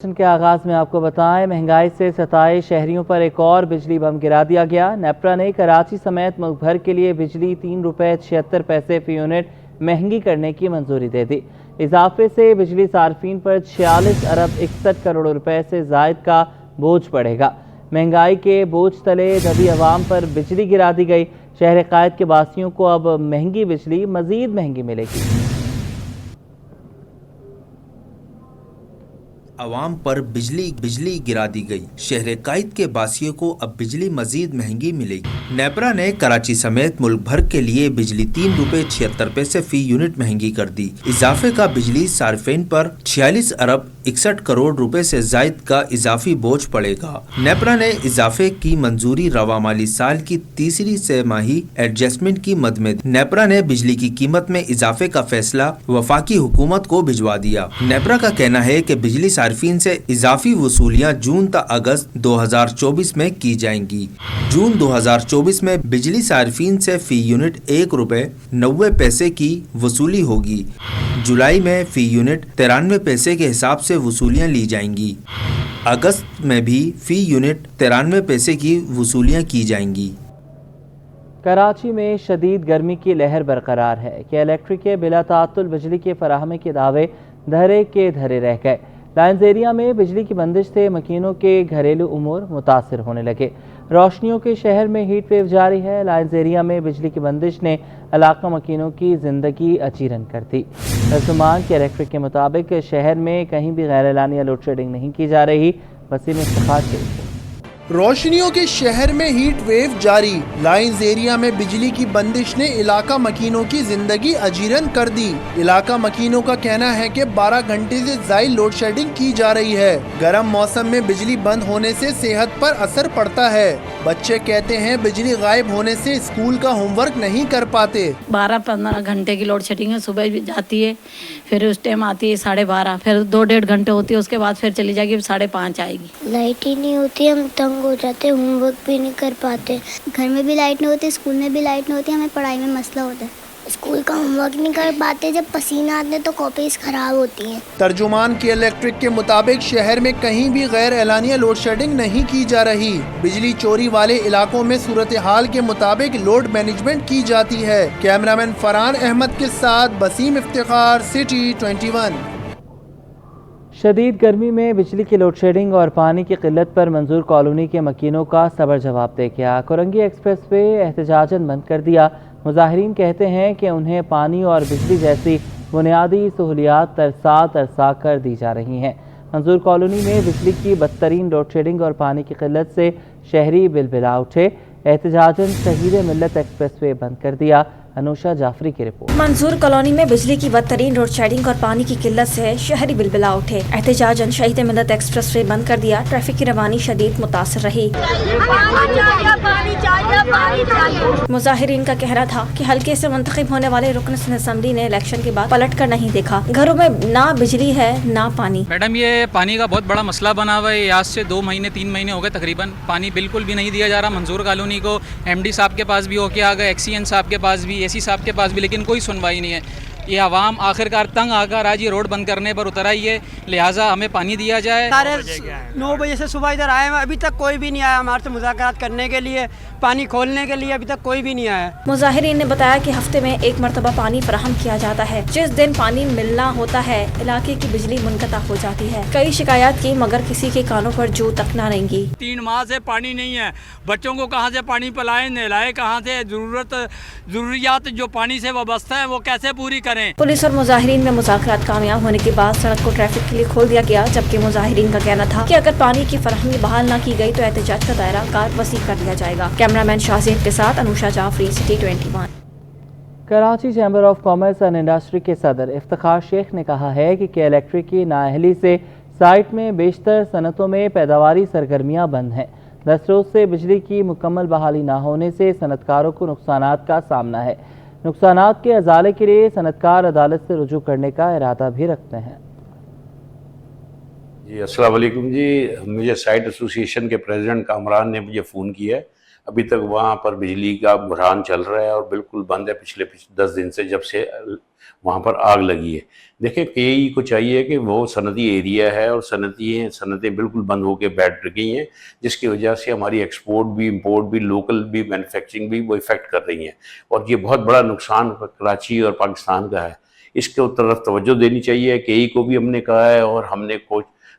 کے آغاز میں آپ کو بتائیں، مہنگائی سے ستائے شہریوں پر ایک اور بجلی بم گرا دیا گیا۔ نیپرا نے کراچی سمیت ملک بھر کے لیے بجلی 3 روپے 76 پیسے فی یونٹ مہنگی کرنے کی منظوری دے دی۔ اضافے سے بجلی صارفین پر 46 ارب 61 کروڑ روپے سے زائد کا بوجھ پڑے گا۔ مہنگائی کے بوجھ تلے دبی عوام پر بجلی گرا دی گئی۔ شہر قائد کے باسیوں کو اب مہنگی بجلی مزید مہنگی ملے گی۔ عوام پر بجلی گرا دی گئی۔ شہر قائد کے باسیوں کو اب بجلی مزید مہنگی ملے گی۔ نیپرا نے کراچی سمیت ملک بھر کے لیے بجلی 3 روپے 76 پیسے فی یونٹ مہنگی کر دی۔ اضافے کا بجلی صارفین پر 46 ارب 61 کروڑ روپے سے زائد کا اضافی بوجھ پڑے گا۔ نیپرا نے اضافے کی منظوری رواں مالی سال کی تیسری سہ ماہی ایڈجسٹمنٹ کی مد میں دی۔ نیپرا نے بجلی کی قیمت میں اضافے کا فیصلہ وفاقی حکومت کو بھجوا دیا۔ نیپرا کا کہنا ہے کہ بجلی صارفین سے اضافی وصولیاں جون تا اگست 2024 میں کی جائیں گی۔ جون 2024 میں بجلی صارفین سے فی یونٹ 1 روپے 90 پیسے کی وصولی ہوگی۔ جولائی میں فی یونٹ 93 پیسے کے حساب سے وصولیاں لی جائیں گی۔ اگست میں بھی فی یونٹ 93 پیسے کی وصولیاں کی جائیں گی۔ کراچی میں شدید گرمی کی لہر برقرار ہے کہ الیکٹرک کے بلا تعطل بجلی کی فراہمی کے دعوے دھرے کے دھرے رہ گئے۔ لائنز ایریا میں بجلی کی بندش سے مکینوں کے گھریلو امور متاثر ہونے لگے۔ روشنیوں کے شہر میں ہیٹ ویو جاری ہے۔ لائنز ایریا میں بجلی کی بندش نے علاقہ مکینوں کی زندگی اچیرن کر دی۔ ترجمان کے الیکٹرک کے مطابق شہر میں کہیں بھی غیر اعلانیہ لوڈ شیڈنگ نہیں کی جا رہی۔ وسیم افتخار کے روشنیوں کے شہر میں ہیٹ ویو جاری۔ لائنز ایریا میں بجلی کی بندش نے علاقہ مکینوں کی زندگی اجیرن کر دی۔ علاقہ مکینوں کا کہنا ہے کہ 12 گھنٹے سے زائد لوڈ شیڈنگ کی جا رہی ہے۔ گرم موسم میں بجلی بند ہونے سے صحت پر اثر پڑتا ہے۔ بچے کہتے ہیں بجلی غائب ہونے سے اسکول کا ہوم ورک نہیں کر پاتے۔ 12-15 گھنٹے کی لوڈ شیڈنگ ہے۔ صبح بھی جاتی ہے، پھر اس ٹائم آتی ہے 12:30، پھر 2-1.5 گھنٹے ہوتی ہے، اس کے بعد پھر چلی جائے گی، 5:30 آئے گی۔ لائٹ ہی نہیں ہوتی، ہم تنگ ہو جاتے، ہوم ورک بھی نہیں کر پاتے۔ گھر میں بھی لائٹ نہیں ہوتی، اسکول میں بھی لائٹ نہیں ہوتی، ہمیں پڑھائی میں مسئلہ ہوتا ہے۔ اسکول کا ہوم ورک نہیں کر پاتے، جب پسینہ آتے ہیں تو کاپیز خراب ہوتی ہیں۔ ترجمان کے الیکٹرک کے مطابق شہر میں کہیں بھی غیر اعلانیہ لوڈ شیڈنگ نہیں کی جا رہی۔ بجلی چوری والے علاقوں میں صورتحال کے مطابق لوڈ مینجمنٹ کی جاتی ہے۔ کیمرامین فرحان احمد کے ساتھ وسیم افتخار، سٹی 21۔ شدید گرمی میں بجلی کی لوڈ شیڈنگ اور پانی کی قلت پر منظور کالونی کے مکینوں کا صبر جواب دے گیا۔ کورنگی ایکسپریس وے احتجاجاً بند کر دیا۔ مظاہرین کہتے ہیں کہ انہیں پانی اور بجلی جیسی بنیادی سہولیات ترسا کر دی جا رہی ہیں۔ منظور کالونی میں بجلی کی بدترین لوڈ شیڈنگ اور پانی کی قلت سے شہری بلبلا اٹھے۔ احتجاجاً شہید ملت ایکسپریس وے بند کر دیا۔ انوشا جعفری کی رپورٹ۔ منظور کالونی میں بجلی کی بدترین لوڈ شیڈنگ اور پانی کی قلت سے شہری بلبلا اٹھے۔ احتجاجاً شہید ملت ایکسپریس وے بند کر دیا۔ ٹریفک کی روانی شدید متاثر رہی۔ مظاہرین کا کہنا تھا کہ حلقے سے منتخب ہونے والے رکن اسمبلی نے الیکشن کے بعد پلٹ کر نہیں دیکھا۔ گھروں میں نہ بجلی ہے نہ پانی۔ میڈم، یہ پانی کا بہت بڑا مسئلہ بنا ہوا ہے۔ آج سے 2-3 مہینے ہو گئے تقریباً، پانی بالکل بھی نہیں دیا جا رہا۔ منظور کالونی کو ایم ڈی صاحب کے پاس بھی ہو کے آ گئے، ایکسین صاحب کے پاس بھی، اے سی صاحب کے پاس بھی، لیکن کوئی سنوائی نہیں ہے۔ یہ عوام آخرکار تنگ آ کر آج یہ روڈ بند کرنے پر اتر آئی ہے، لہٰذا ہمیں پانی دیا جائے۔ 9 بجے سے صبح ادھر آئے ہیں، ابھی تک کوئی بھی نہیں آیا ہمارے سے مذاکرات کرنے کے لیے، پانی کھولنے کے لیے ابھی تک کوئی بھی نہیں آیا۔ مظاہرین نے بتایا کہ ہفتے میں 1 مرتبہ پانی فراہم کیا جاتا ہے۔ جس دن پانی ملنا ہوتا ہے علاقے کی بجلی منقطع ہو جاتی ہے۔ کئی شکایات کی مگر کسی کے کانوں پر جو تک نہ رنگی۔ 3 ماہ سے پانی نہیں ہے، بچوں کو کہاں سے پانی پلائیں، نہلائے کہاں سے، ضروریات جو پانی سے وابستہ ہیں وہ کیسے پوری کریں۔ پولیس اور مظاہرین میں مذاکرات کامیاب ہونے کے بعد سڑک کو ٹریفک کے لیے کھول دیا گیا، جبکہ مظاہرین کا کہنا تھا کہ اگر پانی کی فراہمی بحال نہ کی گئی تو احتجاج کا دائرہ کار وسیع کر دیا جائے گا۔ کیمرامین شاہزیب کے ساتھ Anusha Jafri, city 21۔ Karachi chamber of commerce and industry کے صدر افتخار شیخ نے کہا ہے کہ الیکٹرک کی نااہلی سے سائٹ میں بیشتر صنعتوں میں پیداواری سرگرمیاں بند ہیں۔ 10 روز سے بجلی کی مکمل بحالی نہ ہونے سے صنعتکاروں کو نقصانات کا سامنا ہے۔ نقصانات کے ازالے کے لیے صنعتکار عدالت سے رجوع کرنے کا ارادہ بھی رکھتے ہیں۔ جی السلام علیکم جی، مجھے سائٹ ایسوسی ایشن کے پریزیڈنٹ کامران نے مجھے فون کیا ہے۔ अभी तक वहाँ पर बिजली का बुरहान चल रहा है और बिल्कुल बंद है पिछले 10 दिन से, जब से वहाँ पर आग लगी है। देखें KE को चाहिए कि वो सनती एरिया है और सनतें बिल्कुल बंद होकर बैठ गई हैं, जिसकी वजह से हमारी एक्सपोर्ट भी, इंपोर्ट भी, लोकल भी, मैन्युफैक्चरिंग भी वो इफ़ेक्ट कर रही हैं और ये बहुत बड़ा नुकसान कराची और पाकिस्तान का है। इसके तरफ तवज्जो देनी चाहिए। KE को भी हमने कहा है और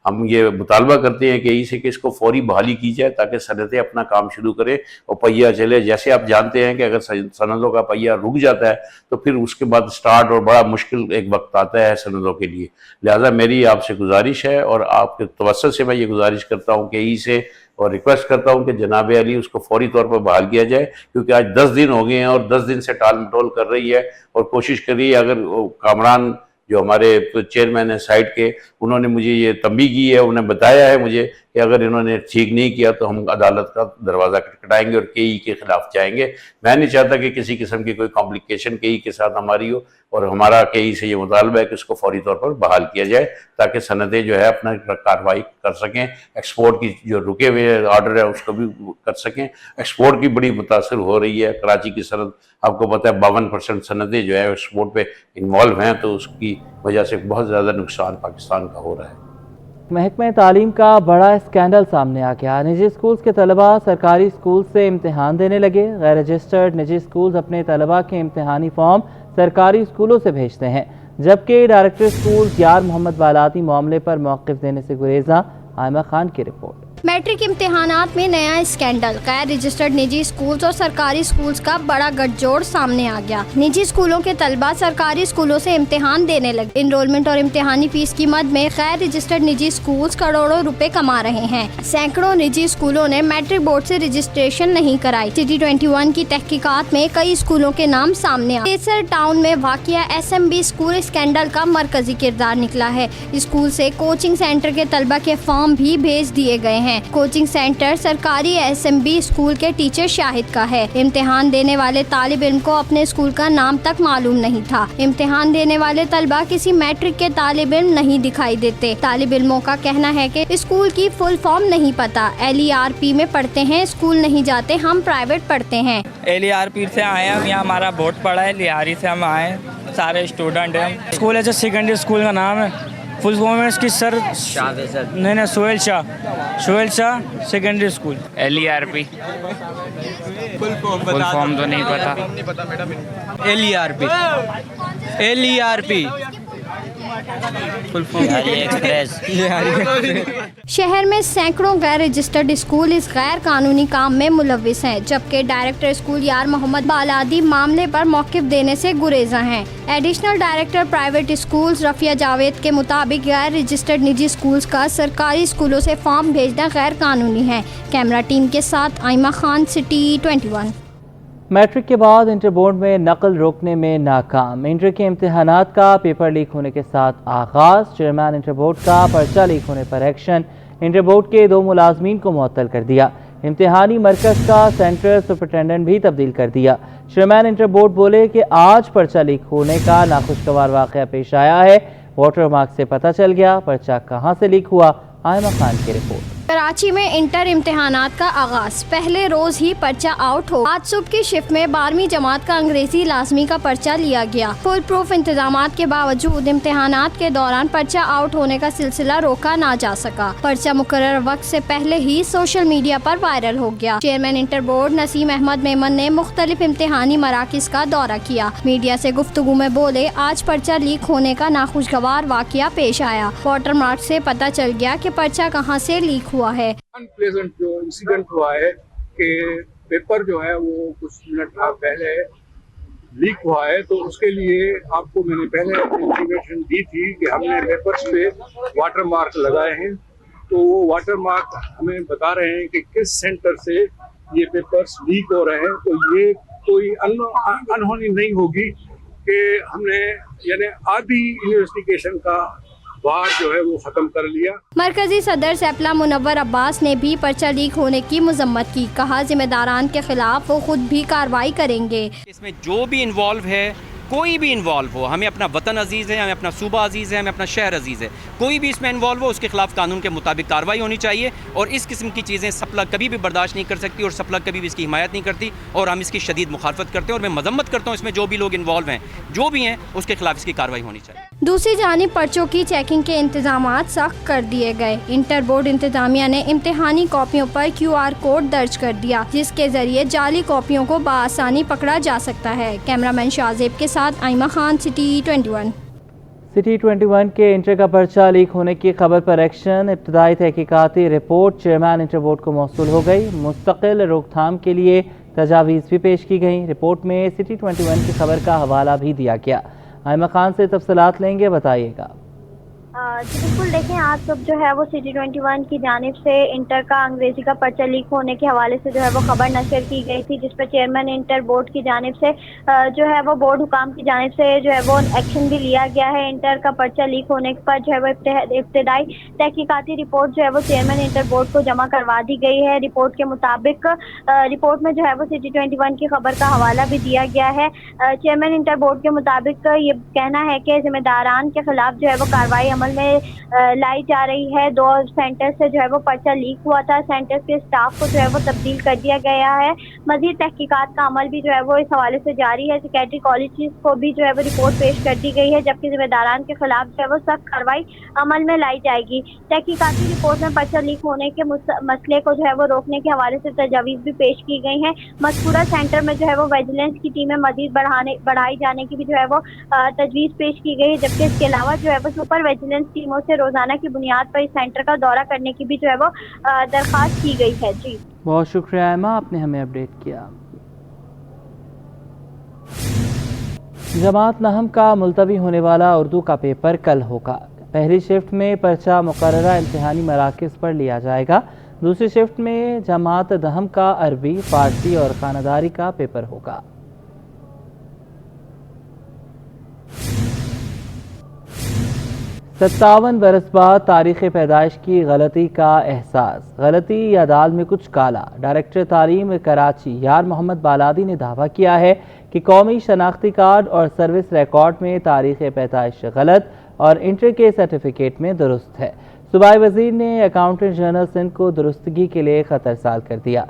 हम ये मुतालबा करते हैं KE से कि इसको फौरी बहाली की जाए ताकि सनतें अपना काम शुरू करें और पहिया चले। जैसे आप जानते हैं कि अगर सनतों का पहिया रुक जाता है तो फिर उसके बाद स्टार्ट और बड़ा मुश्किल एक वक्त आता है सनतों के लिए। लिहाजा मेरी आपसे गुजारिश है और आपके तवज्जो से मैं ये गुजारिश करता हूँ KE से और रिक्वेस्ट करता हूँ कि जनाब अली उसको फौरी तौर पर बहाल किया जाए, क्योंकि आज 10 दिन हो गए हैं और 10 दिन से टाल मटोल कर रही है और कोशिश कर रही है। अगर कामरान जो हमारे चेयरमैन है साइट के, उन्होंने मुझे ये तंबीह की है, उन्हें बताया है मुझे कि अगर इन्होंने ठीक नहीं किया तो हम अदालत का दरवाज़ा खटखटाएंगे और KE के ख़िलाफ़ जाएंगे। मैं नहीं चाहता कि किसी किस्म की कोई कॉम्प्लिकेशन KE के साथ हमारी हो और हमारा KE से ये मुतालबा है कि उसको फौरी तौर पर बहाल किया जाए ताकि सनतें जो है अपना कार्रवाई कर सकें। एक्सपोर्ट की जो रुके हुए ऑर्डर है उसको भी कर सकें। एक्सपोर्ट की बड़ी मुतासर हो रही है कराची की सनत, आपको पता है 52% सनतें जो है एक्सपोर्ट पे इन्वॉल्व हैं, तो उसकी वजह से बहुत ज़्यादा नुकसान पाकिस्तान का हो रहा है। महकमे तालीम का बड़ा स्कैंडल सामने आ गया। निजी स्कूल्स के तलबा सरकारी स्कूल से इम्तिहान देने लगे। गैर रजिस्टर्ड निजी स्कूल्स अपने तलबा के इम्तिहानी फॉर्म सरकारी स्कूलों से भेजते हैं, जबकि डायरेक्टर स्कूल यार मोहम्मद बालादी मामले पर मौक़िफ़ देने से गुरेज़ा। आयमा खान की रिपोर्ट। मैट्रिक इम्तिहानात में नया स्कैंडल, गैर रजिस्टर्ड निजी स्कूल्स और सरकारी स्कूल्स का बड़ा गठजोड़ सामने आ गया। निजी स्कूलों के तलबा सरकारी स्कूलों से इम्तिहान देने लगे। इनरोलमेंट और इम्तिहानी फीस की मद में गैर रजिस्टर्ड निजी स्कूल्स करोड़ों रुपए कमा रहे हैं। सैकड़ों निजी स्कूलों ने मैट्रिक बोर्ड से रजिस्ट्रेशन नहीं कराई। सिटी 21 की तहकीकात में कई स्कूलों के नाम सामने आए। केसर टाउन में वाक़िया SMB स्कूल स्कैंडल का मरकजी किरदार निकला है। स्कूल से कोचिंग सेंटर के तलबा के फॉर्म भी भेज दिए गए हैं। कोचिंग सेंटर सरकारी SMB स्कूल के टीचर शाहिद का है। इम्तिहान देने वाले तालिब इल्म को अपने स्कूल का नाम तक मालूम नहीं था। इम्तिहान देने वाले तलबा किसी मैट्रिक के तालिब इल्म नहीं दिखाई देते। तालिब इल्मों का कहना है कि स्कूल की फुल फॉर्म नहीं पता, LERP में पढ़ते हैं, स्कूल नहीं जाते, हम प्राइवेट पढ़ते हैं। LERP से आए हैं, यहाँ हमारा बोर्ड पड़ा है, लिहारी से हम आए, सारे स्टूडेंट हैं। स्कूल है जो सेकेंडरी स्कूल का नाम है, फुल फॉर्म है इसकी सर नहीं Sohail Shah secondary school. LERP full form तो नहीं पता madam. LERP full form express. शहर में सैकड़ों गैर रजिस्टर्ड स्कूल इस गैर कानूनी काम में मुलविस हैं, जबकि डायरेक्टर स्कूल यार मोहम्मद बालादी मामले पर मौक़िफ़ देने से गुरेज़ा हैं। Additional director private schools Rafia Javed के मुताबिक गैर रजिस्टर्ड निजी स्कूल्स का सरकारी स्कूलों से फॉर्म भेजना गैर कानूनी है। कैमरा टीम के साथ आयमा खान, सिटी 21। मैट्रिक के बाद इंटर बोर्ड में नकल रोकने में नाकाम। इंटर के इम्तिहानात का पेपर लीक होने के साथ आगाज़। चेयरमैन इंटर बोर्ड का पर्चा लीक होने पर एक्शन। इंटर बोर्ड के 2 मुलाजमीन को मुअत्तल कर दिया। इम्तिहानी मरकज़ का सेंट्रल सुपरिटेंडेंट भी तब्दील कर दिया। चेयरमैन इंटर बोर्ड बोले कि आज पर्चा लीक होने का नाखुशगवार वाक़या पेश आया है। वाटर मार्क से पता चल गया पर्चा कहाँ से लीक हुआ। आयमा खान की रिपोर्ट। कराची में इंटर इम्तिहानात का आगाज, पहले रोज ही पर्चा आउट हो। आज सुबह की शिफ्ट में 12वीं जमात का अंग्रेजी लाजमी का पर्चा लिया गया। फुल प्रूफ इंतजामात के बावजूद इम्तिहानात के दौरान पर्चा आउट होने का सिलसिला रोका ना जा सका। पर्चा मुकर्रर वक्त से पहले ही सोशल मीडिया पर वायरल हो गया। Chairman inter board Naseem Ahmed Memon ने मुख्तलिफ इम्तिहानी मराकिज का दौरा किया। मीडिया से गुफ्तगू में बोले, आज पर्चा लीक होने का नाखुशगवार वाकया पेश आया। वाटर मार्क से पता चल गया कि पर्चा कहां से लीक हुआ है। अनप्लेजेंट जो इंसिडेंट हुआ है कि पेपर जो है वो कुछ मिनट पहले लीक हुआ है, तो उसके लिए आपको मैंने पहले इंफॉर्मेशन दी थी कि हमने पेपर्स पे वाटर मार्क लगाए हैं। तो वो वाटर मार्क हमें बता रहे हैं कि किस सेंटर से ये पेपर्स लीक हो रहे हैं। तो ये कोई अनहोनी नहीं होगी कि हमने यानी आधी इन्वेस्टिगेशन का वार जो है वो खत्म कर लिया। मरकजी सदर सैफला मुनव्वर अब्बास ने भी पर्चा लीक होने की मजम्मत की। कहा जिम्मेदारान के खिलाफ वो खुद भी कार्रवाई करेंगे। इसमें जो भी इन्वॉल्व है کوئی بھی انوالو ہو, ہمیں اپنا وطن عزیز ہے, ہمیں اپنا صوبہ عزیز ہے, ہمیں اپنا شہر عزیز ہے, کوئی بھی اس میں انوالو ہو اس کے خلاف قانون کے مطابق کارروائی ہونی چاہیے. اور اس قسم کی چیزیں سپلا کبھی بھی برداشت نہیں کر سکتی, اور سپلا کبھی بھی اس کی حمایت نہیں کرتی, اور ہم اس کی شدید مخالفت کرتے ہیں. اور میں مذمت کرتا ہوں اس میں جو بھی لوگ انوالو ہیں, جو بھی ہیں, اس کے خلاف اس کی کارروائی ہونی چاہیے. دوسری جانب پرچوں کی چیکنگ کے انتظامات سخت کر دیے گئے. انٹر بورڈ انتظامیہ نے امتحانی کاپیوں پر QR کوڈ درج کر دیا, جس کے ذریعے جعلی کاپیوں کو بآسانی پکڑا جا سکتا ہے. کیمرہ مین شازیب کے ساتھ آئمہ خان, سٹی 21. سٹی 21 کے انٹر کا پرچہ لیک ہونے کی خبر پر ایکشن. ابتدائی تحقیقاتی رپورٹ چیئرمین انٹر بورڈ کو موصول ہو گئی. مستقل روک تھام کے لیے تجاویز بھی پیش کی گئیں. رپورٹ میں سٹی 21 کی خبر کا حوالہ بھی دیا گیا. آئمہ خان سے تفصیلات لیں گے, بتائیے گا. جی بالکل, دیکھیں آج صبح جو ہے وہ سٹی 21 کی جانب سے انٹر کا انگریزی کا پرچہ لیک ہونے کے حوالے سے جو ہے وہ خبر نشر کی گئی تھی, جس پر چیئرمین انٹر بورڈ کی جانب سے جو ہے وہ بورڈ حکام کی جانب سے جو ہے وہ ایکشن بھی لیا گیا ہے. انٹر کا پرچہ لیک ہونے پر جو ہے وہ ابتدائی تحقیقاتی رپورٹ جو ہے وہ چیئرمین انٹر بورڈ کو جمع کروا دی گئی ہے. رپورٹ کے مطابق رپورٹ میں جو ہے وہ سٹی 21 کی خبر کا حوالہ بھی دیا گیا ہے. چیئرمین انٹر بورڈ کے مطابق یہ کہنا ہے کہ ذمہ داران کے خلاف جو ہے وہ کارروائی عمل میں لائی جا رہی ہے. 2 سینٹر سے جو ہے وہ پرچہ لیک ہوا تھا, سینٹر کے اسٹاف کو جو ہے وہ تبدیل کر دیا گیا ہے. مزید تحقیقات کا عمل بھی جو ہے وہ اس حوالے سے جاری ہے. سیکریٹری کالجز کو بھی جو ہے وہ رپورٹ پیش کر دی گئی ہے, جبکہ ذمہ داران کے خلاف جو ہے وہ سخت کارروائی عمل میں لائی جائے گی. تحقیقاتی رپورٹ میں پرچہ لیک ہونے کے مسئلے کو جو ہے وہ روکنے کے حوالے سے تجاویز بھی پیش کی گئی ہیں. مذکورہ سینٹر میں جو ہے وہ ویجیلنس کی ٹیمیں مزید بڑھائی جانے کی بھی جو ہے وہ تجویز پیش کی گئی ہے, جبکہ اس کے علاوہ جو ہے وہ سپر ویجیلنس ٹیموں سے روزانہ کی بنیاد پر اس سینٹر کا دورہ کرنے کی بھی جو ہے وہ درخواست کی گئی ہے. جی بہت شکریہ ایمہ, آپ نے ہمیں اپڈیٹ کیا. جماعت نہم کا ملتوی ہونے والا اردو کا پیپر کل ہوگا. پہلی شفٹ میں پرچہ مقررہ امتحانی مراکز پر لیا جائے گا. دوسری شفٹ میں جماعت نہم کا عربی, فارسی اور خانہ کا پیپر ہوگا. 57 برس بعد تاریخ پیدائش کی غلطی کا احساس. غلطی یا دال میں کچھ کالا. ڈائریکٹر تعلیم کراچی یار محمد بالادی نے دعویٰ کیا ہے کہ قومی شناختی کارڈ اور سروس ریکارڈ میں تاریخ پیدائش غلط اور انٹر کے سرٹیفکیٹ میں درست ہے. صوبائی وزیر نے اکاؤنٹنٹ جنرل سندھ کو درستگی کے لیے خط ارسال کر دیا.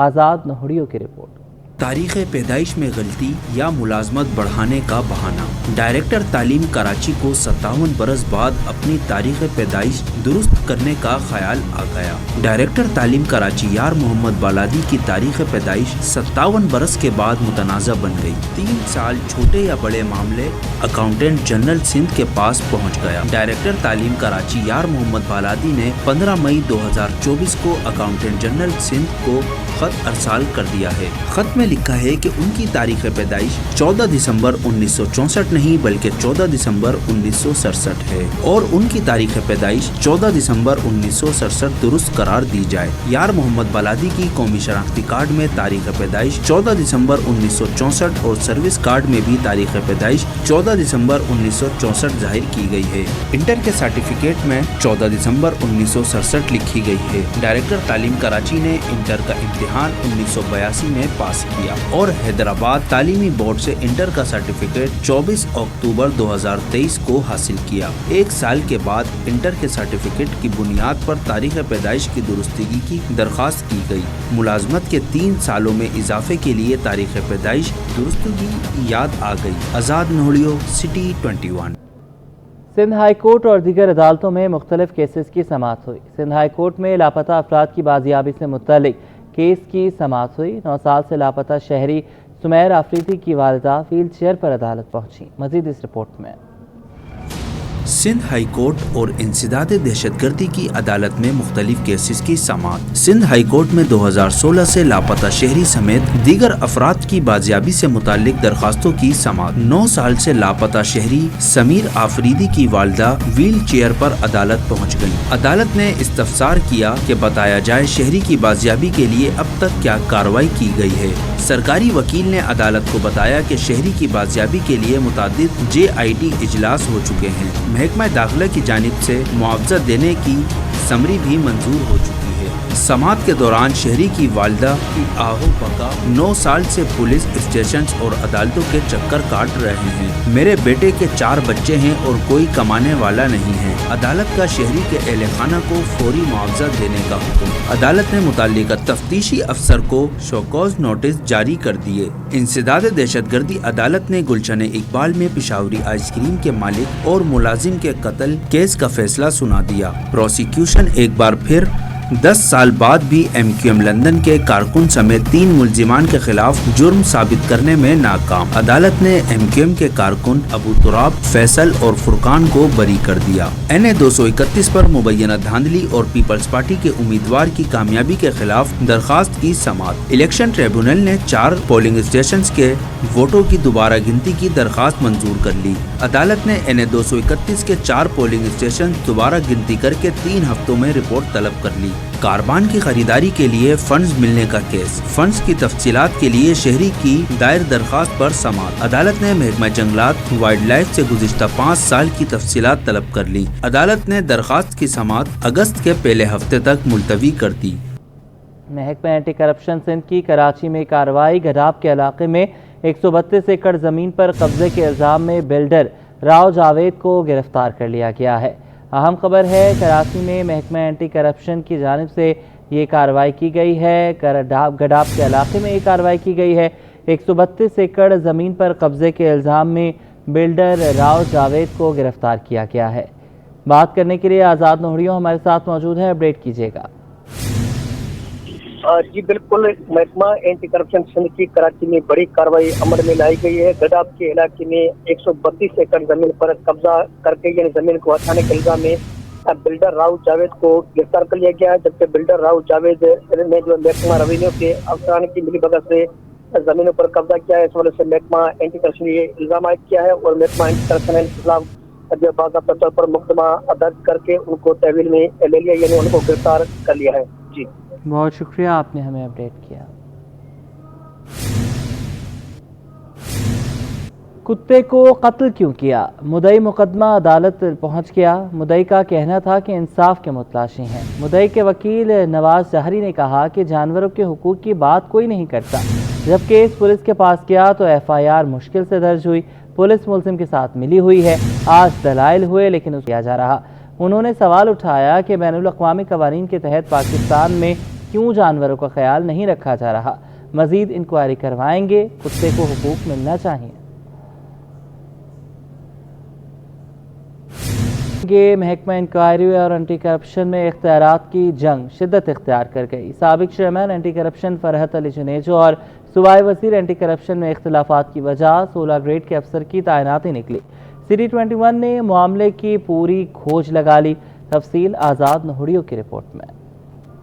آزاد نہوڑیوں کی رپورٹ. تاریخ پیدائش میں غلطی یا ملازمت بڑھانے کا بہانہ. ڈائریکٹر تعلیم کراچی کو 57 برس بعد اپنی تاریخ پیدائش درست کرنے کا خیال آ گیا. ڈائریکٹر تعلیم کراچی یار محمد بالادی کی تاریخ پیدائش 57 برس کے بعد متنازع بن گئی. 3 سال چھوٹے یا بڑے معاملے اکاؤنٹنٹ جنرل سندھ کے پاس پہنچ گیا. ڈائریکٹر تعلیم کراچی یار محمد بالادی نے 15 مئی 2024 کو اکاؤنٹنٹ جنرل سندھ کو خط ارسال کر دیا ہے. خط میں لکھا ہے کہ ان کی تاریخ پیدائش 14 دسمبر 1964 نہیں بلکہ 14 دسمبر 1967 ہے اور ان کی تاریخ پیدائش 14 دسمبر 1967 درست قرار دی جائے. یار محمد بالادی کی قومی شناختی کارڈ میں تاریخ پیدائش 14 دسمبر 1964 اور سروس کارڈ میں بھی تاریخ پیدائش 14 دسمبر 1964 ظاہر کی گئی ہے. انٹر کے سرٹیفکیٹ میں 14 دسمبر 1967 لکھی گئی ہے. ڈائریکٹر تعلیم کراچی نے انٹر کا امتحان 1982 میں پاس کیا اور حیدرآباد تعلیمی بورڈ سے انٹر کا سرٹیفکیٹ 24 اکتوبر 2023 کو حاصل کیا. 1 سال کے بعد انٹر کے سرٹیفکیٹ کی بنیاد پر تاریخ پیدائش کی درستگی کی درخواست کی گئی. ملازمت کے 3 سالوں میں اضافے کے لیے تاریخ پیدائش درستگی یاد آ گئی. آزاد نہوڑیوں, سٹی 21. سندھ ہائی کورٹ اور دیگر عدالتوں میں مختلف کیسز کی سماعت ہوئی. سندھ ہائی کورٹ میں لاپتہ افراد کی بازیابی سے متعلق کیس کی سماعت ہوئی. 9 سال سے لاپتہ شہری سمیر آفریدی کی والدہ ویل چیئر پر عدالت پہنچی. مزید اس رپورٹ میں. سندھ ہائی کورٹ اور انسداد دہشت گردی کی عدالت میں مختلف کیسز کی سماعت. سندھ ہائی کورٹ میں 2016 سے لاپتہ شہری سمیت دیگر افراد کی بازیابی سے متعلق درخواستوں کی سماعت. 9 سال سے لاپتہ شہری سمیر آفریدی کی والدہ ویل چیئر پر عدالت پہنچ گئی. عدالت نے استفسار کیا کہ بتایا جائے شہری کی بازیابی کے لیے اب تک کیا کارروائی کی گئی ہے. سرکاری وکیل نے عدالت کو بتایا کہ شہری کی بازیابی کے لیے متعدد JIT اجلاس ہو چکے ہیں. محکمہ داخلہ کی جانب سے معاوضہ دینے کی سمری بھی منظور ہو چکی ہے. समाअत के दौरान शहरी की वालिदा की आहो बका 9 साल से पुलिस स्टेशन और अदालतों के चक्कर काट रहे हैं। मेरे बेटे के 4 बच्चे हैं और कोई कमाने वाला नहीं है। अदालत का शहरी के अहले खाना को फौरी मुआवजा देने का हुक्म। अदालत ने मुताल्लिका तफ्तीशी अफसर को शोकॉज नोटिस जारी कर दिए। इंसदाद दहशतगर्दी अदालत ने गुलशन इकबाल में पिशावरी आइसक्रीम के मालिक और मुलाजिम के कत्ल केस का फैसला सुना दिया। प्रोसिक्यूशन एक बार फिर 10 साल बाद भी MQM लंदन के कारकुन समेत 3 मुल्जिमान के खिलाफ जुर्म साबित करने में नाकाम। अदालत ने MQM के कारकुन अबू तुराब, फैसल और फुरकान को बरी कर दिया। NA 231 पर मुबैना धांधली और पीपल्स पार्टी के उम्मीदवार की कामयाबी के खिलाफ दरखास्त की समाअत। इलेक्शन ट्रिब्यूनल ने 4 पोलिंग स्टेशन के वोटों की दोबारा गिनती की दरखास्त मंजूर कर ली। अदालत ने NA 231 के 4 पोलिंग स्टेशन दोबारा गिनती करके 3 हफ्तों में रिपोर्ट तलब कर ली। कारबान की खरीदारी के लिए फंड्स मिलने का केस। फंड्स की तफसीलात के लिए शहरी की दायर दरखास्त पर समाअत। अदालत ने महकमा जंगलात वाइल्ड लाइफ से गुज़िश्ता 5 साल की तफसीलात तलब कर ली। अदालत ने दरखास्त की समाअत अगस्त के पहले हफ्ते तक मुलतवी कर दी। महकमा एंटी करप्शन सिंध की कराची में कार्रवाई। गडाब के इलाके में 132 एकड़ ज़मीन पर कब्जे के इल्ज़ाम में बिल्डर राव जावेद को गिरफ्तार कर लिया गया है। अहम खबर है, कराची में महकमा एंटी करप्शन की जानिब से ये कार्रवाई की गई है। गडाब के इलाके में ये कार्रवाई की गई है। 132 एकड़ ज़मीन पर कब्जे के इल्ज़ाम में बिल्डर राव जावेद को गिरफ्तार किया गया है। बात करने के लिए आज़ाद नोहरियो हमारे साथ मौजूद है, अपडेट कीजिएगा। जी बिल्कुल, महकमा एंटी करप्शन सिंध की कराची में बड़ी कार्रवाई अमल में लाई गई है। गडाब के इलाके में 132 एकड़ जमीन पर कब्जा करके यानी जमीन को हटाने के इल्जाम में बिल्डर राव जावेद को गिरफ्तार कर लिया गया है। जबकि बिल्डर राव जावेद ने जो महकमा रेवेन्यू के अफसरान की मिलीभगत से जमीनों पर कब्जा किया है, इस वजह से महकमा एंटी करप्शन ने ये इल्जाम आयद किया है और महकमा एंटी करप्शन के खिलाफ जो बाकायदा तौर पर मुकदमा दर्ज करके उनको तहवील में ले लिया यानी उनको गिरफ्तार कर लिया है। जी बहुत शुक्रिया, आपने हमें अपडेट किया। कुत्ते को कत्ल क्यों किया? मुद्दई मुकदमा अदालत पहुंच गया। मुद्दई का कहना था कि इंसाफ के मुतलाशी हैं। मुद्दई के वकील नवाज जहरी ने कहा कि जानवरों के हुकूक की बात कोई नहीं करता। जब केस पुलिस के पास गया तो FIR मुश्किल से दर्ज हुई। पुलिस मुलजिम के साथ मिली हुई है। आज दलाइल हुए लेकिन उसे किया जा रहा। उन्होंने सवाल उठाया कि बैनुल अक़वामी क़वानीन के तहत पाकिस्तान में क्यों जानवरों का ख्याल नहीं रखा जा रहा। मज़ीद इंक्वायरी करवाएंगे। कुत्ते को हुकूक मिलना चाहिए। महकमा इंक्वायरी और एंटी करप्शन में इख्तियारात की जंग शिद्दत इख्तियार कर गई। साबिक chairman anti corruption Farhat Ali Junejo और सूबाई वज़ीर एंटी करप्शन में इख्तिलाफात की वजह 16 ग्रेड के अफसर की तैनाती निकली। City 21 ने मामले की पूरी खोज लगा ली। तफसील आज़ाद नोहरियो की रिपोर्ट में।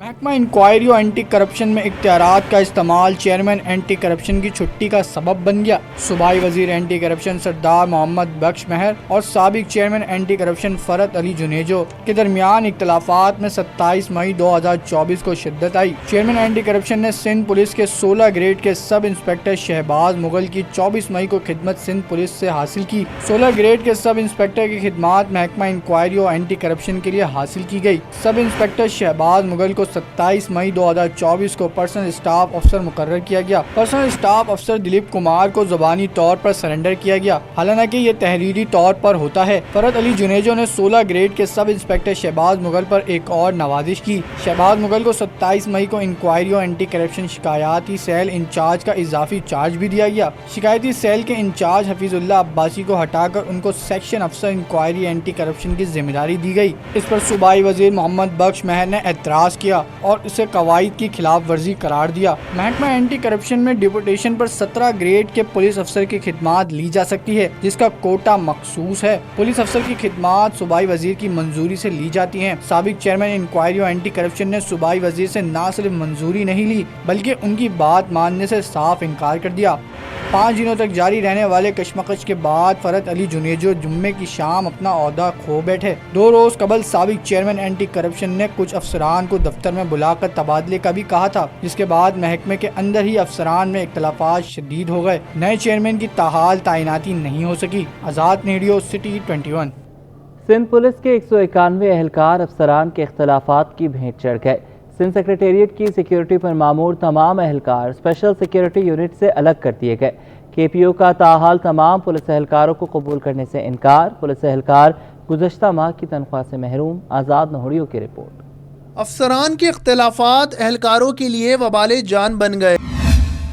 महकमा इंक्वायरी और एंटी करप्शन में इख्तियारात का इस्तेमाल चेयरमैन एंटी करप्शन की छुट्टी का सबब बन गया। सूबाई वजीर एंटी करप्शन सरदार मोहम्मद बख्श महर और साबिक chairman anti corruption Farhat Ali Junejo के दरमियान इख्तिलाफात में 27 मई 2024 को शिद्दत आई। चेयरमैन एंटी करप्शन ने सिंध पुलिस के 16 ग्रेड के सब इंस्पेक्टर शहबाज मुगल की 24 मई को खिदमत सिंध पुलिस से हासिल की। 16 ग्रेड के सब इंस्पेक्टर की खिदमात महकमा इंक्वायरी और एंटी करप्शन के लिए हासिल की गई। सब इंस्पेक्टर शहबाज मुगल को 27 मई 2024 को पर्सनल स्टाफ अफसर मुकर्रर किया गया। पर्सनल स्टाफ अफसर दिलीप कुमार को ज़बानी तौर पर सरेंडर किया गया, हालांकि ये तहरीरी तौर पर होता है। फरहत अली जुनेजो ने 16 ग्रेड के सब इंस्पेक्टर शहबाज मुगल पर एक और नवाजिश की। शहबाज मुगल को 27 मई को इंक्वायरी और एंटी करप्शन शिकायती सेल इंचार्ज का इजाफी चार्ज भी दिया गया। शिकायती सेल के इंचार्ज हफीजुल्लाह अब्बासी को हटाकर उनको सेक्शन अफसर इंक्वायरी एंटी करप्शन की जिम्मेदारी दी गई। इस पर सूबाई वजीर मोहम्मद बख्श महर ने एतराज़ किया और इसे कवायद की खिलाफ वर्जी करार दिया। महकमा एंटी करप्शन में डिपुटेशन पर 17 ग्रेड के पुलिस अफसर की खिदमात ली जा सकती है, जिसका कोटा मखसूस है। पुलिस अफसर की खिदमात सूबाई वजीर की मंजूरी से ली जाती हैं। साबिक चेयरमैन इंक्वायरी और एंटी करप्शन ने सूबाई वजीर से न सिर्फ मंजूरी नहीं ली बल्कि उनकी बात मानने से साफ इनकार कर दिया। 5 दिनों तक जारी रहने वाले कशमकश के बाद फरहत अली जुनेजो जुम्मे की शाम अपना ओहदा खो बैठे। 2 रोज कबल साबिक चेयरमैन एंटी करप्शन ने कुछ अफसरान को दफ्तर में बुलाकर तबादले का भी कहा था, जिसके बाद महकमे के अंदर ही अफसरान में इख्तिलाफात शदीद हो गए। नए चेयरमैन की ताहाल तैनाती नहीं हो सकी। आज़ाद नेडियो सिटी 21। सिंध पुलिस के 191 एहलकार अफसरान के इख्तिलाफात की भेंट चढ़ गए। सिंध सेक्रेटेरिएट की सिक्योरिटी पर मामूर तमाम एहलकार स्पेशल सिक्योरिटी यूनिट से अलग कर दिए गए। KPO का ताहाल तमाम पुलिस एहलकारों को कबूल करने से इनकार। पुलिस एहलकार गुज़श्ता माह की तनख्वाह से महरूम। आज़ाद नोहड़ियों की रिपोर्ट। अफसरान के इख्तिलाफात एहलकारों के लिए वबाले जान बन गए।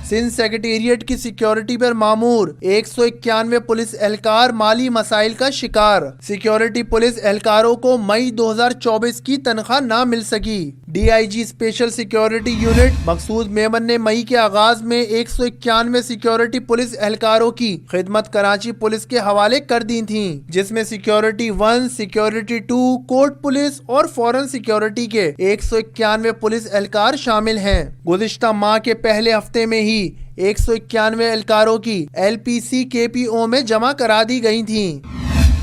सिंध सेक्रेटेरिएट की सिक्योरिटी पर मामूर 191 पुलिस एहलकार माली मसाइल का शिकार। सिक्योरिटी पुलिस एहलकारों को मई 2024 की तनख्वाह ना मिल सकी। DIG स्पेशल सिक्योरिटी यूनिट मकसूद मेमन ने मई के आगाज में 191 सिक्योरिटी पुलिस एहलकारों की खिदमत कराची पुलिस के हवाले कर दी थी, जिसमें सिक्योरिटी 1, सिक्योरिटी 2, कोर्ट पुलिस और फॉरेन सिक्योरिटी के 191 पुलिस एहलकार शामिल हैं। गुज़िश्ता माह के पहले हफ्ते में ही 191 एहलकारों की LPC KPO में जमा करा दी गई थी,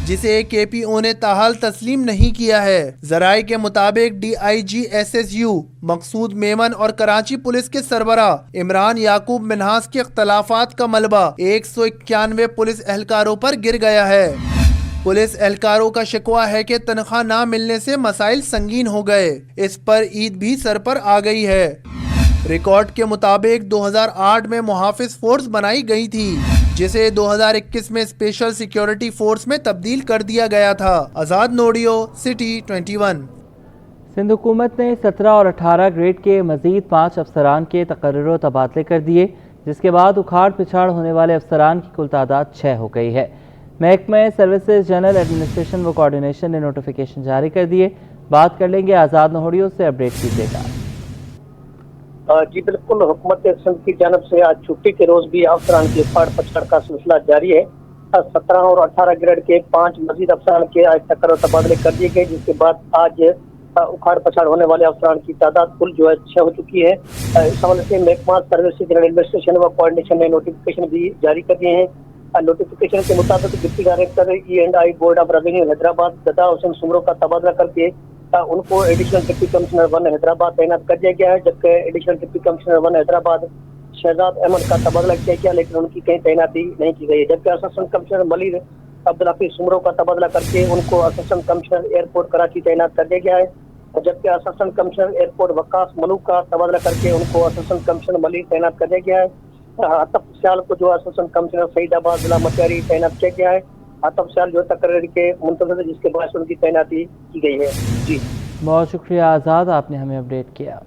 जिसे KPO ने ताहाल तस्लीम नहीं किया है। ज़राए के मुताबिक DIG SSU मकसूद मेमन और कराची पुलिस के सरबरा इमरान याकूब मिन्हास के इख्तलाफात का मलबा 191 पुलिस एहलकारों पर गिर गया है। पुलिस एहलकारों का शिकवा है कि तनख्वाह ना मिलने से मसाइल संगीन हो गए। इस पर ईद भी सर पर आ गई है। रिकॉर्ड के मुताबिक 2008 में मुहाफिज फोर्स बनाई गई थी, जिसे 2021 में स्पेशल सिक्योरिटी फोर्स में तब्दील कर दिया गया था। आज़ाद नोडियो, सिटी 21। सिंध हुकूमत ने 17 और 18 ग्रेड के मजीद 5 अफसरान के तकर्रुर तबादले कर दिए, जिसके बाद उखाड़ पिछाड़ होने वाले अफसरान की कुल तादाद 6 हो गई है। महकमा सर्विसेज जनरल एडमिनिस्ट्रेशन व कोऑर्डिनेशन ने नोटिफिकेशन जारी कर दिए। बात कर लेंगे आज़ाद नोहड़ियों से, अपडेट कीजिएगा। जी बिल्कुल, हुकूमत सिंध की जानब से आज छुट्टी के रोज भी अफसरान की उखाड़ पछाड़ का सिलसिला जारी है। 17 और 18 ग्रेड के 5 मजीद अफसरान के आज तकर्रुर तबादले कर दिए गए, जिसके बाद आज उखाड़ पछाड़ होने वाले अफसरान की तादाद कुल जो है 6 हो चुकी है। इस हवाले से महकमा सर्विसेज जनरल एडमिनिस्ट्रेशन व कोऑर्डिनेशन ने नोटिफिकेशन भी जारी कर दिए हैं। नोटिफिकेशन के मुताबिक deputy director E&I board of revenue Hyderabad गदा हुसैन सुमरो का तबादला करके उनको एडिशनल डिप्टी कमिश्नर 1 हैदराबाद तैनात कर दिया गया है, जबकि additional deputy commissioner 1 Hyderabad Shahzad Ahmed का तबादला किया गया, लेकिन उनकी कहीं तैनाती नहीं की गई है। जबकि असिस्टेंट कमिश्नर मलिर अब्दुल हफीज सुमरो का तबादला करके उनको असिस्टेंट कमिश्नर एयरपोर्ट कराची तैनात कर दिया गया है, जबकि assistant commissioner airport Waqas Malook का तबादला करके उनको असिस्टेंट कमिश्नर मलिर तैनात कर दिया गया है। आतफ सियाल को जो असिस्टेंट कमिश्नर सईदाबाद जिला मटियारी तैनात किया गया है। आतफ सियाल जो तकरीर के मुंतज़िर है, जिसके बाद उनकी तैनाती की गई है। जी बहुत शुक्रिया आज़ाद, आपने हमें अपडेट किया।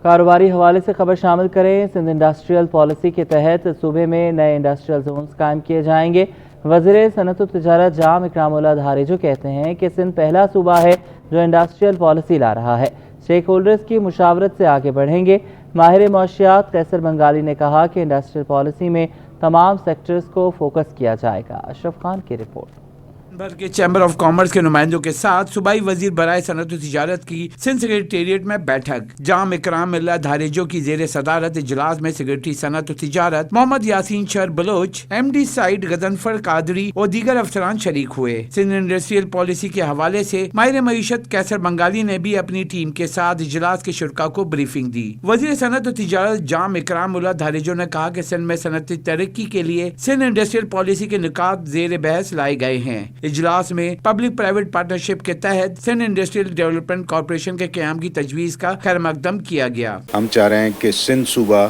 कारोबारी हवाले से खबर शामिल करें। सिंध इंडस्ट्रियल पॉलिसी के तहत सूबे में नए इंडस्ट्रियल जोन्स कायम किए जाएंगे। वज़ीर सनअत व तिजारत जाम इकरामुल्लाह धारेजो कहते हैं कि सिंध पहला सूबा है जो इंडस्ट्रियल पॉलिसी ला रहा है। स्टेक होल्डर्स की मुशावरत से आगे बढ़ेंगे। माहिर मौशियात कैसर बंगाली ने कहा कि इंडस्ट्रियल पॉलिसी में तमाम सेक्टर्स को फोकस किया जाएगा। अशरफ खान की रिपोर्ट। भर के चैम्बर ऑफ कॉमर्स के नुमाइंदों के साथ सूबाई वजीर बराए सनअत व तिजारत की सिंध सेक्रेटेरिएट में बैठक। जाम इकरामुल्लाह धारेजो की जेर सदारत इजलास में सेक्रेटरी सनअत व तिजारत मोहम्मद यासीन शर बलोच, MD साइड गजनफर कादरी और दीगर अफसरान शरीक हुए। सिंध इंडस्ट्रियल पॉलिसी के हवाले से माहिर मईशत कैसर बंगाली ने भी अपनी टीम के साथ इजलास के शुरा को ब्रीफिंग दी। वजीर सनअत व तिजारत जाम इकरामुल्लाह धारेजो ने कहा कि सिंध में सनअती तरक्की के लिए सिंध इंडस्ट्रियल पॉलिसी के निकात जेर बहस लाए गए हैं। इजलास में पब्लिक प्राइवेट पार्टनरशिप के तहत सिंध इंडस्ट्रियल डेवलपमेंट कॉर्पोरेशन के क़याम की तजवीज़ का खैर मकदम किया गया। हम चाह रहे हैं कि सिंध सूबा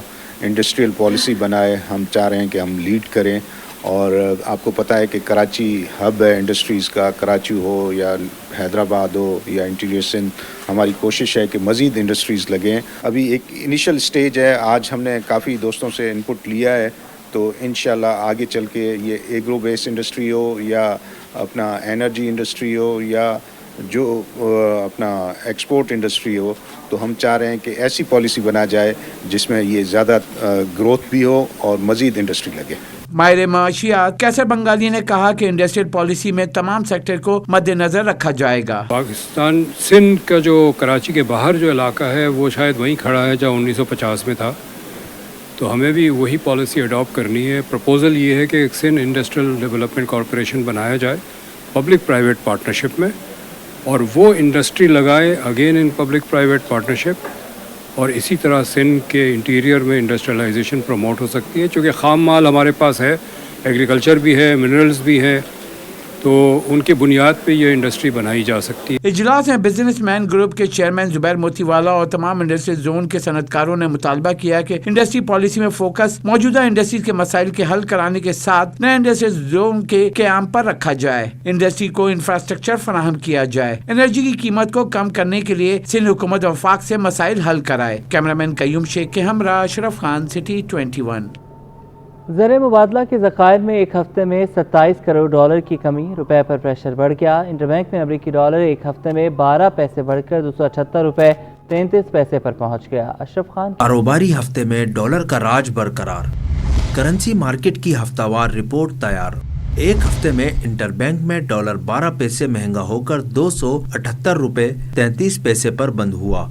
इंडस्ट्रियल पॉलिसी बनाए, हम चाह रहे हैं कि हम लीड करें। और आपको पता है कि कराची हब है इंडस्ट्रीज़ का, कराची हो या हैदराबाद हो या इंटीरियर सिंध, हमारी कोशिश है कि मज़ीद इंडस्ट्रीज़ लगें। अभी एक इनिशियल स्टेज है, आज हमने काफ़ी दोस्तों से इनपुट लिया है, तो इंशाल्लाह आगे चल के ये एग्रो बेस्ड इंडस्ट्री हो या अपना एनर्जी इंडस्ट्री हो या जो अपना एक्सपोर्ट इंडस्ट्री हो, तो हम चाह रहे हैं कि ऐसी पॉलिसी बना जाए जिसमें ये ज़्यादा ग्रोथ भी हो और मज़ीद इंडस्ट्री लगे। माहिर माशियात कैसर बंगाली ने कहा कि इंडस्ट्रियल पॉलिसी में तमाम सेक्टर को मद्देनजर रखा जाएगा। पाकिस्तान सिंध का जो कराची के बाहर जो इलाका है वो शायद वहीं खड़ा है जहाँ 1950 में था, तो हमें भी वही पॉलिसी अडॉप्ट करनी है। प्रपोज़ल ये है कि एक सिंध इंडस्ट्रियल डेवलपमेंट कॉरपोरेशन बनाया जाए पब्लिक प्राइवेट पार्टनरशिप में, और वो इंडस्ट्री लगाए again in public private partnership, और इसी तरह सिंध के इंटीरियर में इंडस्ट्रियलाइजेशन प्रमोट हो सकती है। चूँकि ख़ाम माल हमारे पास है, एग्रीकल्चर भी है, मिनरल्स भी है, तो उनके बुनियाद पे ये इंडस्ट्री बनाई जा सकती है। इजलास में बिजनेसमैन ग्रुप के चेयरमैन जुबैर मोतीवाला और तमाम इंडस्ट्रियल जोन के सनतकारों ने मुतालबा किया कि इंडस्ट्री पॉलिसी में फोकस मौजूदा इंडस्ट्री के मसाइल के हल कराने के साथ नए इंडस्ट्रियल जोन के क़याम पर रखा जाए। इंडस्ट्री को इंफ्रास्ट्रक्चर फराहम किया जाए। एनर्जी की कीमत को कम करने के लिए सिंध हुकूमत वफाक से मसाइल हल कराए। कैमरामैन कयूम शेख के हमरा अशरफ खान, सिटी 21। ज़र मुबादला के ज़खायर में एक हफ्ते में 27 करोड़ डॉलर की कमी, रुपए पर प्रेशर बढ़ गया। इंटरबैंक में अमरीकी डॉलर एक हफ्ते में 12 पैसे बढ़कर 278 रुपए 33 पैसे पर पहुंच गया। अशरफ खान। कारोबारी हफ्ते में डॉलर का राज बरकरार, करेंसी मार्केट की हफ्तावार रिपोर्ट तैयार। एक हफ्ते में इंटरबैंक में डॉलर 12 पैसे महंगा होकर 278 रुपए 33 पैसे पर बंद हुआ।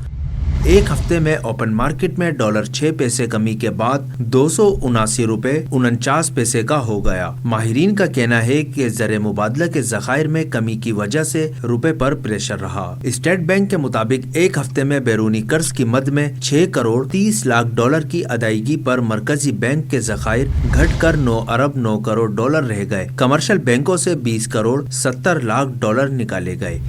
एक हफ्ते में ओपन मार्केट में डॉलर 6 पैसे कमी के बाद 279 रुपए 49 पैसे का हो गया। माहिरीन का कहना है कि ज़र मुबादला के ज़खायर में कमी की वजह से रुपए पर प्रेशर रहा। स्टेट बैंक के मुताबिक एक हफ्ते में बैरूनी कर्ज की मद में 6 करोड़ 30 लाख डॉलर की अदायगी पर मरकजी बैंक के ज़खायर घटकर 9 अरब 9 करोड़ डॉलर रह गए। कमर्शियल बैंकों से 20 करोड़ 70 लाख डॉलर निकाले गए।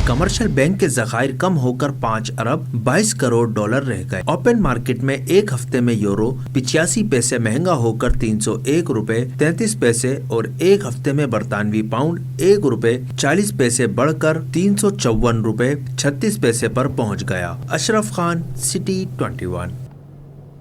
कमर्शियल बैंक के ज़खायर कम होकर 5 अरब 22 करोड़ डॉलर रह गए। ओपन मार्केट में एक हफ्ते में यूरो 85 पैसे महंगा होकर 301 रुपए 33 पैसे और एक हफ्ते में बरतानवी पाउंड 1 रुपए 40 पैसे बढ़कर 354 रुपए 36 पैसे पर पहुंच गया। Ashraf Khan, city 21।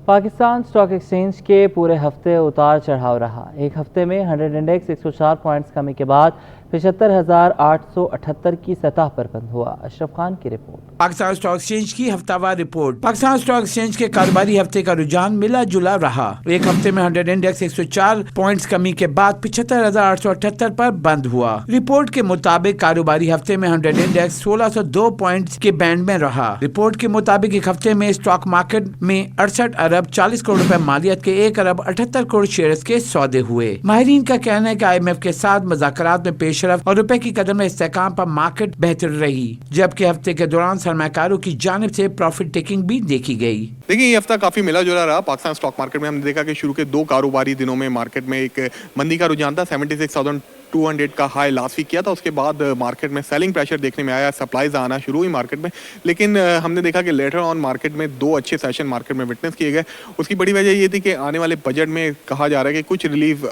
Pakistan stock exchange के पूरे हफ्ते उतार चढ़ाव रहा। एक हफ्ते में 100 इंडेक्स 104 पॉइंट्स कमी के बाद 75,878 की सतह पर बंद हुआ। अशरफ खान की रिपोर्ट। पाकिस्तान स्टॉक एक्सचेंज की हफ्तावार रिपोर्ट। पाकिस्तान स्टॉक एक्सचेंज के कारोबारी हफ्ते का रुझान मिला जुला रहा। एक हफ्ते में 100 इंडेक्स 104 पॉइंट्स कमी के बाद 75,878 पर बंद हुआ। रिपोर्ट के मुताबिक कारोबारी हफ्ते में 100 इंडेक्स 1602 पॉइंट्स के बैंड में रहा। रिपोर्ट के मुताबिक एक हफ्ते में स्टॉक मार्केट में 68 अरब 40 करोड़ रुपए मालियत के 1 अरब 78 करोड़ शेयर्स के सौदे हुए। माहिरीन का कहना है कि IMF के साथ मुज़ाकरात में पेशरफ और रुपए की कदर में इस्तेहकाम पर मार्केट बेहतर रही, जबकि हफ्ते के दौरान सरमाकारों की जानिब से प्रॉफिट टेकिंग भी देखी गई। देखिए, ये हफ्ता काफी मिला जुला रहा। पाकिस्तान स्टॉक मार्केट में हमने देखा कि शुरू के 2 कारोबारी दिनों में मार्केट में एक मंदी का रुझान था। 76,200 का हाई लास्ट वीक किया था। उसके बाद मार्केट में सेलिंग प्रेशर देखने में आया, सप्लाईज आना शुरू हुई मार्केट में। लेकिन हमने देखा कि लेटर ऑन मार्केट में 2 अच्छे सेशन मार्केट में विटनेस किए गए। उसकी बड़ी वजह ये थी कि आने वाले बजट में कहा जा रहा है कि कुछ रिलीफ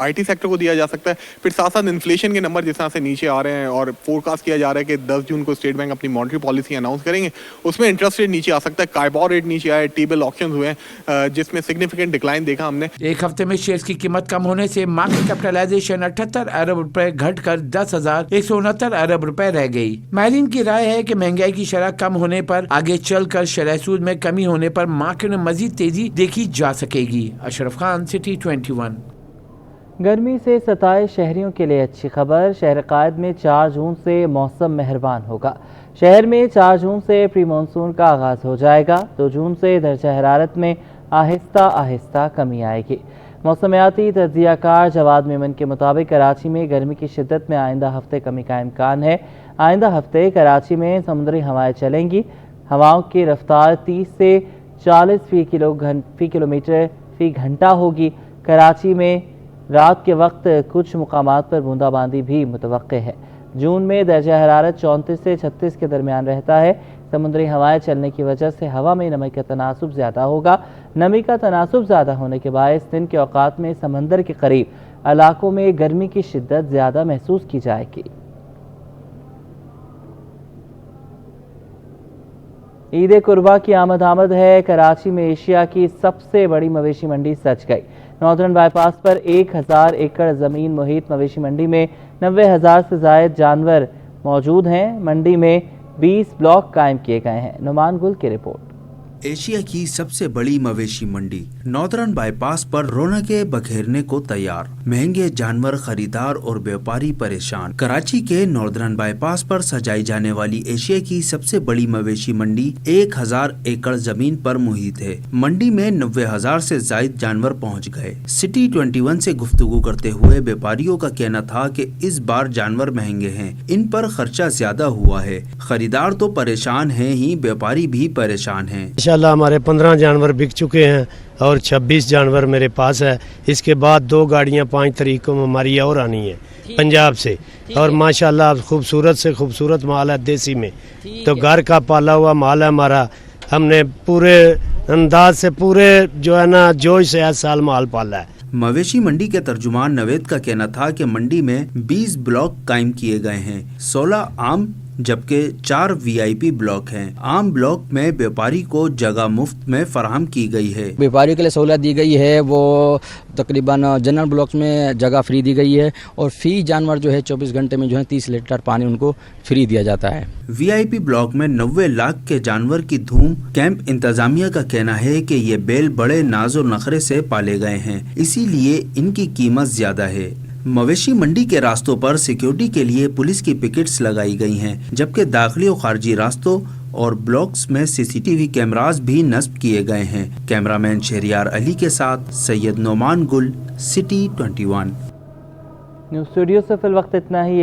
IT सेक्टर को दिया जा सकता है। फिर साथ साथ इन्फ्लेशन के नंबर जिस तरह से नीचे आ रहे हैं और फोरकास्ट किया जा रहा है कि 10 जून को स्टेट बैंक अपनी मॉनेटरी पॉलिसी अनाउंस करेंगे, उसमें इंटरेस्ट रेट नीचे आ सकता है। काइबॉर रेट नीचे आए, टेबल ऑक्शन हुए जिसमें सिग्निफिकेंट डिक्लाइन देखा हमने। एक हफ्ते में शेयर्स की कीमत कम होने से मार्केट कैपिटलाइजेशन 78 अरब रुपए घटकर 10,169 अरब रुपए रह गई। माहिरीन की राय है कि महंगाई की शरह कम होने पर आगे चलकर शरह सूद में कमी होने पर मार्केट में मजीद तेजी देखी जा सकेगी। अशरफ खान, सिटी 21। गर्मी से सताए शहरियों के लिए अच्छी खबर। शहर कायद में 4 जून से मौसम मेहरबान होगा। शहर में 4 जून से प्री मानसून का आगाज़ हो जाएगा। 2 जून से दर्जा हरारत में आहिस्ता आहिस्ता कमी आएगी। मौसमियाती तज्ज़ियाकार जवाद मेमन के मुताबिक कराची में गर्मी की शिद्दत में आइंदा हफ्ते कमी का इम्कान है। आइंदा हफ्ते कराची में समुद्री हवाएं चलेंगी। हवाओं की रफ्तार 30 से 40 फी किलोमीटर फी घंटा होगी। कराची में रात के वक्त कुछ मुकामात पर बूंदाबांदी भी मुतवक्के है। जून में दर्जा हरारत 34 से 36 के दरमियान रहता है। समुद्री हवाएं चलने की वजह से हवा में नमी का तनासुब ज़्यादा होगा। नमी का तनासुब ज़्यादा होने के बायस दिन के औकात में समंदर के करीब इलाकों में गर्मी की शिद्दत ज़्यादा महसूस की जाएगी। ईद कुर्बा की आमद है। कराची में एशिया की सबसे बड़ी मवेशी मंडी सज गई। नॉर्दर्न बाईपास पर 1000 एकड़ ज़मीन मुहित मवेशी मंडी में 90,000 से ज़ायद जानवर मौजूद हैं। मंडी में 20 ब्लॉक कायम किए गए हैं। नुमान गुल की रिपोर्ट। एशिया की सबसे बड़ी मवेशी मंडी नॉर्दर्न बाईपास पर रौनकें बखेरने को तैयार। महंगे जानवर खरीदार और व्यापारी परेशान। कराची के नॉर्दर्न बाईपास पर सजाई जाने वाली एशिया की सबसे बड़ी मवेशी मंडी 1000 एकड़ जमीन पर मुहित है। मंडी में 90,000 से जायद जानवर पहुंच गए। सिटी 21 से गुफ्तगू करते हुए व्यापारियों का कहना था कि इस बार जानवर महंगे हैं, इन पर खर्चा ज्यादा हुआ है। खरीदार तो परेशान हैं ही, व्यापारी भी परेशान हैं। माशाल्लाह हमारे 15 जानवर बिक चुके हैं और 26 जानवर मेरे पास है। इसके बाद 2 गाड़ियाँ 5 तारीख को हमारी और आनी है पंजाब से, और माशाल्लाह खूबसूरत से खूबसूरत माल है देसी में। तो घर का पाला हुआ माल है हमारा, हमने पूरे अंदाज से पूरे जो है ना जोश से हर साल माल पाला है। मवेशी मंडी के तर्जुमान नवेद का कहना था कि मंडी में 20 ब्लॉक कायम किए गए हैं, 16 आम जबकि 4 वीआईपी ब्लॉक हैं। आम ब्लॉक में व्यापारी को जगह मुफ्त में फराहम की गई है। व्यापारी के लिए सहूलत दी गई है, वो तकरीबन जनरल ब्लॉक में जगह फ्री दी गई है और फी जानवर जो है 24 घंटे में जो है 30 लीटर पानी उनको फ्री दिया जाता है। वीआईपी ब्लॉक में 90 लाख के जानवर की धूम। कैंप इंतजामिया का कहना है कि ये बैल बड़े नाजो नखरे से पाले गए हैं, इसीलिए इनकी कीमत ज्यादा है। मवेशी मंडी के रास्तों पर सिक्योरिटी के लिए पुलिस की पिकेट्स लगाई गई हैं, जबकि दाखिली और खारजी रास्तों और ब्लॉक्स में सीसीटीवी कैमरास भी नस्ब किए गए हैं। कैमरामैन शहरियार अली के साथ सैयद नोमान गुल, सिटी 21। न्यूज़ स्टूडियो से फिल वक्त इतना ही।